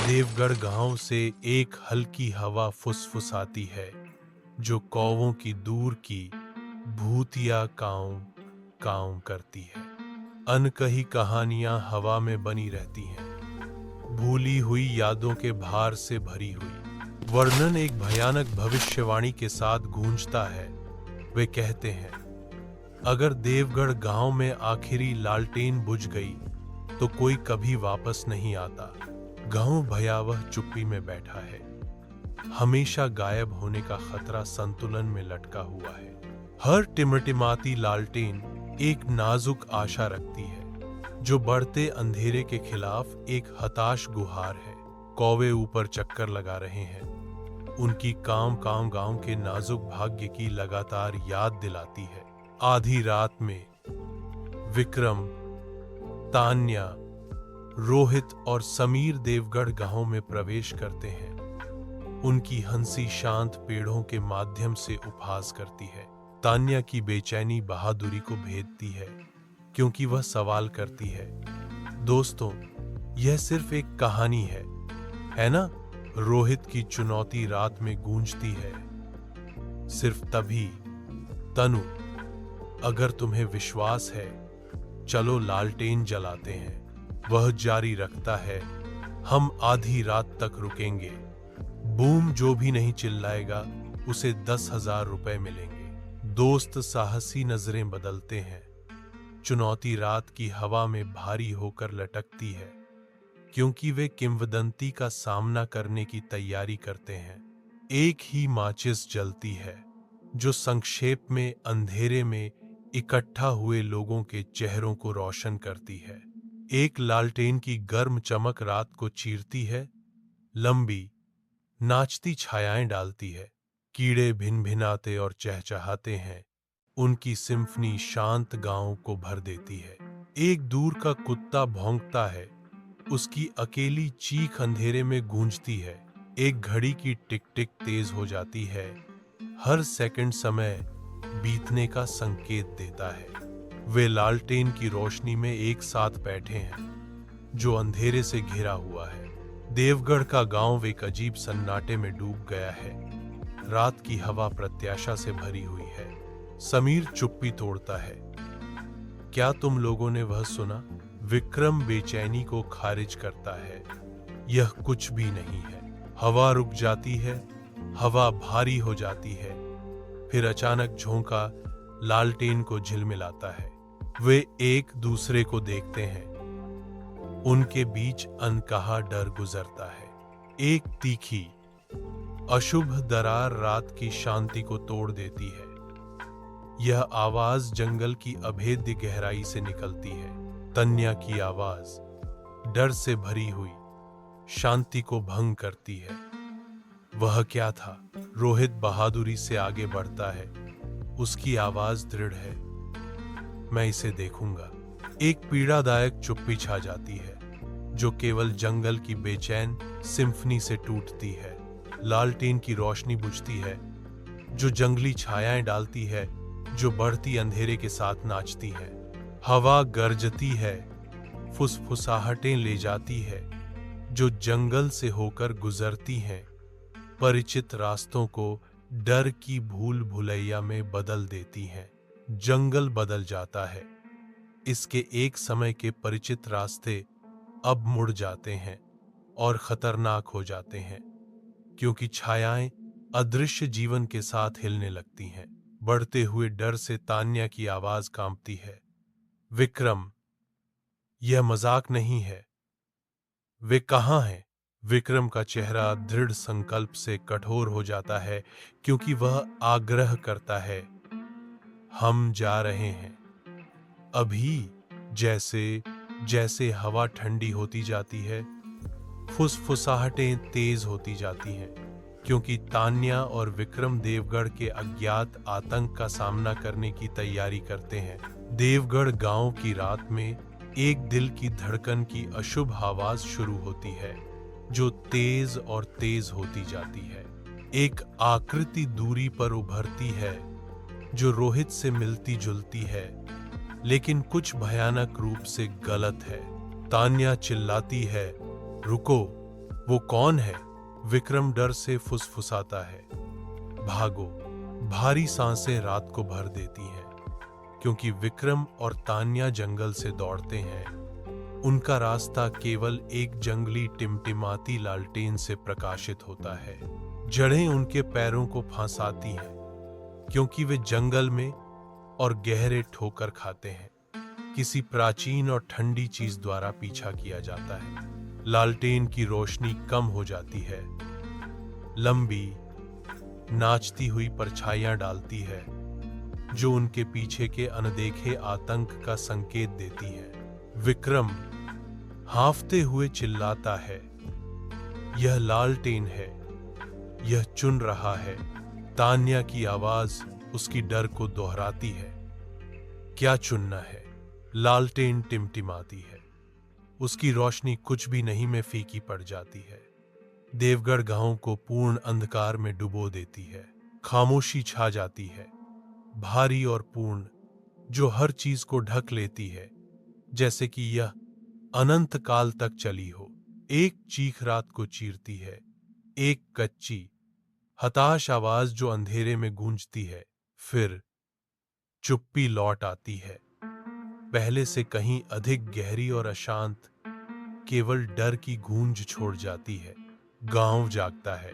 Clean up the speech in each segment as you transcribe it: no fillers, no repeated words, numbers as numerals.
देवगढ़ गांव से एक हल्की हवा फुसफुसाती है जो कौवों की दूर की भूतिया काऊ काऊ करती है। अनकही कहानियां हवा में बनी रहती हैं, भूली हुई यादों के भार से भरी हुई। वर्णन एक भयानक भविष्यवाणी के साथ गूंजता है। वे कहते हैं, अगर देवगढ़ गांव में आखिरी लालटेन बुझ गई तो कोई कभी वापस नहीं आता। गांव भयावह चुप्पी में बैठा है, हमेशा गायब होने का खतरा संतुलन में लटका हुआ है। हर टिमटिमाती लालटेन एक नाजुक आशा रखती है जो बढ़ते अंधेरे के खिलाफ एक हताश गुहार है। कौवे ऊपर चक्कर लगा रहे हैं, उनकी काम काम गांव के नाजुक भाग्य की लगातार याद दिलाती है। आधी रात में विक्रम, तान्या, रोहित और समीर देवगढ़ गांव में प्रवेश करते हैं। उनकी हंसी शांत पेड़ों के माध्यम से उपहास करती है। तान्या की बेचैनी बहादुरी को भेदती है क्योंकि वह सवाल करती है, दोस्तों, यह सिर्फ एक कहानी है ना? रोहित की चुनौती रात में गूंजती है, सिर्फ तभी, तनु, अगर तुम्हें विश्वास है, चलो लालटेन जलाते हैं। वह जारी रखता है, हम आधी रात तक रुकेंगे। बूम जो भी नहीं चिल्लाएगा उसे 10,000 रुपए मिलेंगे। दोस्त साहसी नजरें बदलते हैं। चुनौती रात की हवा में भारी होकर लटकती है क्योंकि वे किंवदंती का सामना करने की तैयारी करते हैं। एक ही माचिस जलती है जो संक्षेप में अंधेरे में इकट्ठा हुए लोगों के चेहरों को रोशन करती है। एक लालटेन की गर्म चमक रात को चीरती है, लंबी नाचती छायाएं डालती है। कीड़े भिन भिनाते और चहचहाते हैं, उनकी सिम्फनी शांत गांव को भर देती है। एक दूर का कुत्ता भौंकता है, उसकी अकेली चीख अंधेरे में गूंजती है। एक घड़ी की टिक टिक तेज हो जाती है, हर सेकंड समय बीतने का संकेत देता है। वे लालटेन की रोशनी में एक साथ बैठे हैं जो अंधेरे से घिरा हुआ है। देवगढ़ का गांव एक अजीब सन्नाटे में डूब गया है। रात की हवा प्रत्याशा से भरी हुई है। समीर चुप्पी तोड़ता है, क्या तुम लोगों ने वह सुना? विक्रम बेचैनी को खारिज करता है, यह कुछ भी नहीं है। हवा रुक जाती है, हवा भारी हो जाती है, फिर अचानक झोंका लालटेन को झिलमिलाता है। वे एक दूसरे को देखते हैं, उनके बीच अनकहा डर गुजरता है। एक तीखी अशुभ दरार रात की शांति को तोड़ देती है। यह आवाज जंगल की अभेद्य गहराई से निकलती है। तन्या की आवाज डर से भरी हुई शांति को भंग करती है। वह क्या था? रोहित बहादुरी से आगे बढ़ता है, उसकी आवाज दृढ़ है, मैं इसे देखूंगा। एक पीड़ादायक चुप्पी छा जाती है जो केवल जंगल की बेचैन सिम्फनी से टूटती है। लालटेन की रोशनी बुझती है जो जंगली छायाएं डालती है, जो बढ़ती अंधेरे के साथ नाचती है। हवा गरजती है, फुसफुसाहटें ले जाती है जो जंगल से होकर गुजरती हैं, परिचित रास्तों को डर की भूल भुलैया में बदल देती हैं। जंगल बदल जाता है, इसके एक समय के परिचित रास्ते अब मुड़ जाते हैं और खतरनाक हो जाते हैं क्योंकि छायाएं अदृश्य जीवन के साथ हिलने लगती हैं। बढ़ते हुए डर से तान्या की आवाज कांपती है, विक्रम, यह मजाक नहीं है। वे कहाँ हैं? विक्रम का चेहरा दृढ़ संकल्प से कठोर हो जाता है क्योंकि वह आग्रह करता है, हम जा रहे हैं अभी। जैसे जैसे हवा ठंडी होती जाती है, फुसफुसाहटें तेज होती जाती हैं क्योंकि तान्या और विक्रम देवगढ़ के अज्ञात आतंक का सामना करने की तैयारी करते हैं। देवगढ़ गांव की रात में एक दिल की धड़कन की अशुभ आवाज शुरू होती है जो तेज और तेज होती जाती है। एक आकृति दूरी पर उभरती है जो रोहित से मिलती जुलती है लेकिन कुछ भयानक रूप से गलत है। तान्या चिल्लाती है, रुको, वो कौन है? विक्रम डर से फुसफुसाता है। भागो। भारी सांसें रात को भर देती हैं, क्योंकि विक्रम और तान्या जंगल से दौड़ते हैं। उनका रास्ता केवल एक जंगली टिमटिमाती लालटेन से प्रकाशित होता है। जड़ें उनके पैरों को फांसाती हैं, क्योंकि वे जंगल में और गहरे ठोकर खाते हैं। किसी प्राचीन और ठंडी चीज द्वारा पीछा किया जाता है। लालटेन की रोशनी कम हो जाती है, लंबी नाचती हुई परछाइयां डालती है, जो उनके पीछे के अनदेखे आतंक का संकेत देती है। विक्रम हांफते हुए चिल्लाता है, यह लालटेन है, यह चुन रहा है। तान्या की आवाज उसकी डर को दोहराती है। क्या चुनना है? लालटेन टिमटिमाती है। उसकी रोशनी कुछ भी नहीं में फीकी पड़ जाती है। देवगढ़ गांव को पूर्ण अंधकार में डुबो देती है। खामोशी छा जाती है, भारी और पूर्ण, जो हर चीज को ढक लेती है, जैसे कि यह अनंत काल तक चली हो। एक चीख रात को चीरती है, एक कच्ची हताश आवाज जो अंधेरे में गूंजती है। फिर चुप्पी लौट आती है, पहले से कहीं अधिक गहरी और अशांत। केवल डर की गूंज छोड़ जाती है। गांव जागता है,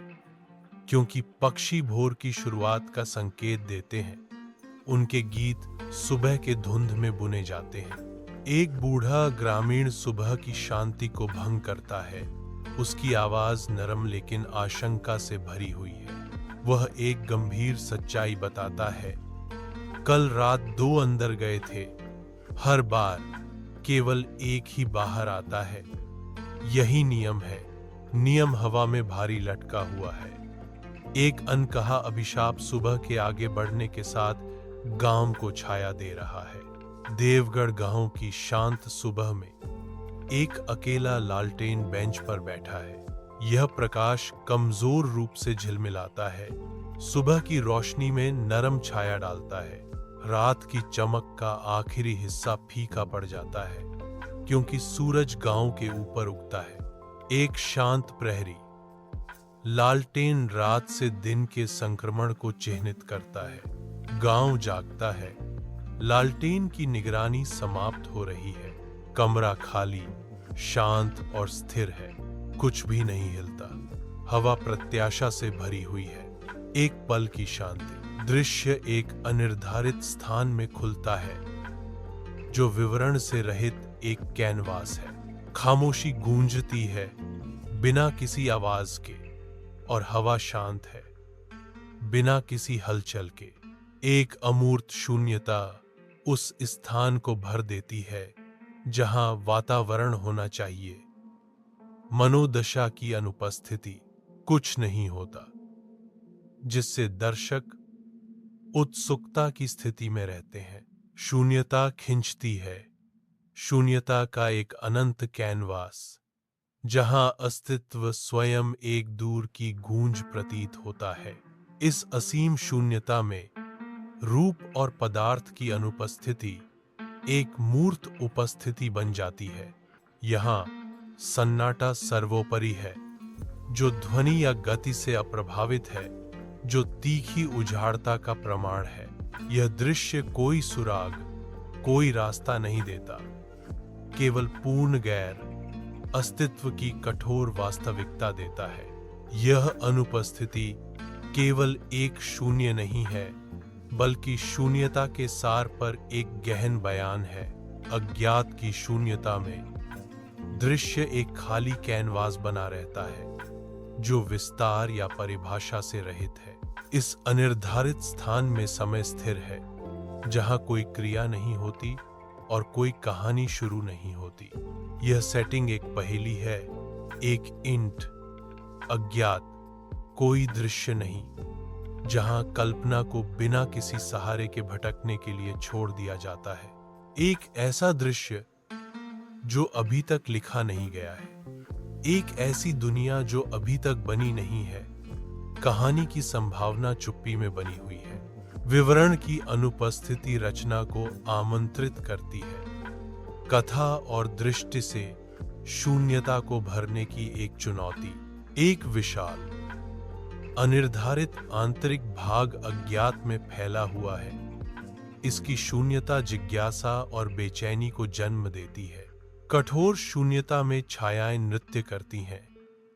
क्योंकि पक्षी भोर की शुरुआत का संकेत देते हैं। उनके गीत सुबह के धुंध में बुने जाते हैं। एक बूढ़ा ग्रामीण सुबह की शांति को भंग करता है। उसकी आवाज नरम लेकिन आशंका से भरी हुई है। वह एक गंभीर सच्चाई बताता है। कल रात 2 अंदर गए थे। हर बार केवल एक ही बाहर आता है। यही नियम है। नियम हवा में भारी लटका हुआ है। एक अनकहा अभिशाप सुबह के आगे बढ़ने के साथ गांव को छाया दे रहा है। देवगढ़ गांव की शांत सुबह में एक अकेला लालटेन बेंच पर बैठा है। यह प्रकाश कमजोर रूप से झिलमिलाता है, सुबह की रोशनी में नरम छाया डालता है। रात की चमक का आखिरी हिस्सा फीका पड़ जाता है, क्योंकि सूरज गांव के ऊपर उगता है। एक शांत प्रहरी। लालटेन रात से दिन के संक्रमण को चिह्नित करता है। गांव जागता है। लालटेन की निगरानी समाप्त हो रही है। कमरा खाली, शांत और स्थिर है। कुछ भी नहीं हिलता। हवा प्रत्याशा से भरी हुई है। एक पल की शांति। दृश्य एक अनिर्धारित स्थान में खुलता है, जो विवरण से रहित एक कैनवास है। खामोशी गूंजती है, बिना किसी आवाज के, और हवा शांत है, बिना किसी हलचल के। एक अमूर्त शून्यता उस स्थान को भर देती है जहां वातावरण होना चाहिए। मनोदशा की अनुपस्थिति। कुछ नहीं होता, जिससे दर्शक उत्सुकता की स्थिति में रहते हैं। शून्यता खिंचती है। शून्यता का एक अनंत कैनवास, जहां अस्तित्व स्वयं एक दूर की गूंज प्रतीत होता है। इस असीम शून्यता में रूप और पदार्थ की अनुपस्थिति एक मूर्त उपस्थिति बन जाती है। यहां सन्नाटा सर्वोपरि है, जो ध्वनि या गति से अप्रभावित है, जो तीखी उजाड़ता का प्रमाण है। यह दृश्य कोई सुराग, कोई रास्ता नहीं देता, केवल पूर्ण गैर अस्तित्व की कठोर वास्तविकता देता है। यह अनुपस्थिति केवल एक शून्य नहीं है, बल्कि शून्यता के सार पर एक गहन बयान है। अज्ञात की शून्यता में दृश्य एक खाली कैनवास बना रहता है, जो विस्तार या परिभाषा से रहित है। इस अनिर्धारित स्थान में समय स्थिर है, जहां कोई क्रिया नहीं होती और कोई कहानी शुरू नहीं होती। यह सेटिंग एक पहेली है, एक इंट, अज्ञात, कोई दृश्य नहीं, जहां कल्पना को बिना किसी सहारे के भटकने के लिए छोड़ दिया जाता है। एक ऐसा दृश्य जो अभी तक लिखा नहीं गया है। एक ऐसी दुनिया जो अभी तक बनी नहीं है। कहानी की संभावना चुप्पी में बनी हुई है। विवरण की अनुपस्थिति रचना को आमंत्रित करती है। कथा और दृष्टि से शून्यता को भरने की एक चुनौती। एक विशाल, अनिर्धारित आंतरिक भाग अज्ञात में फैला हुआ है। इसकी शून्यता जिज्ञासा और बेचैनी को जन्म देती है। कठोर शून्यता में छायाएं नृत्य करती हैं,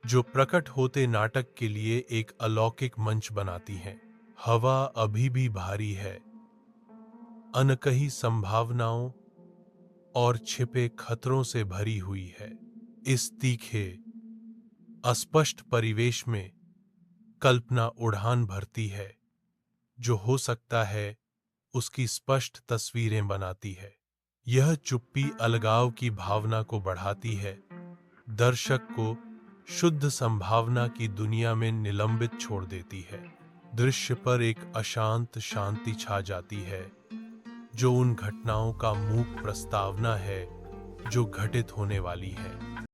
जो प्रकट होते नाटक के लिए एक अलौकिक मंच बनाती हैं। हवा अभी भी भारी है, अनकही संभावनाओं और छिपे खतरों से भरी हुई है। इस तीखे, अस्पष्ट परिवेश में कल्पना उड़ान भरती है, जो हो सकता है उसकी स्पष्ट तस्वीरें बनाती है। यह चुप्पी अलगाव की भावना को बढ़ाती है, दर्शक को शुद्ध संभावना की दुनिया में निलंबित छोड़ देती है। दृश्य पर एक अशांत शांति छा जाती है, जो उन घटनाओं का मूक प्रस्तावना है जो घटित होने वाली है।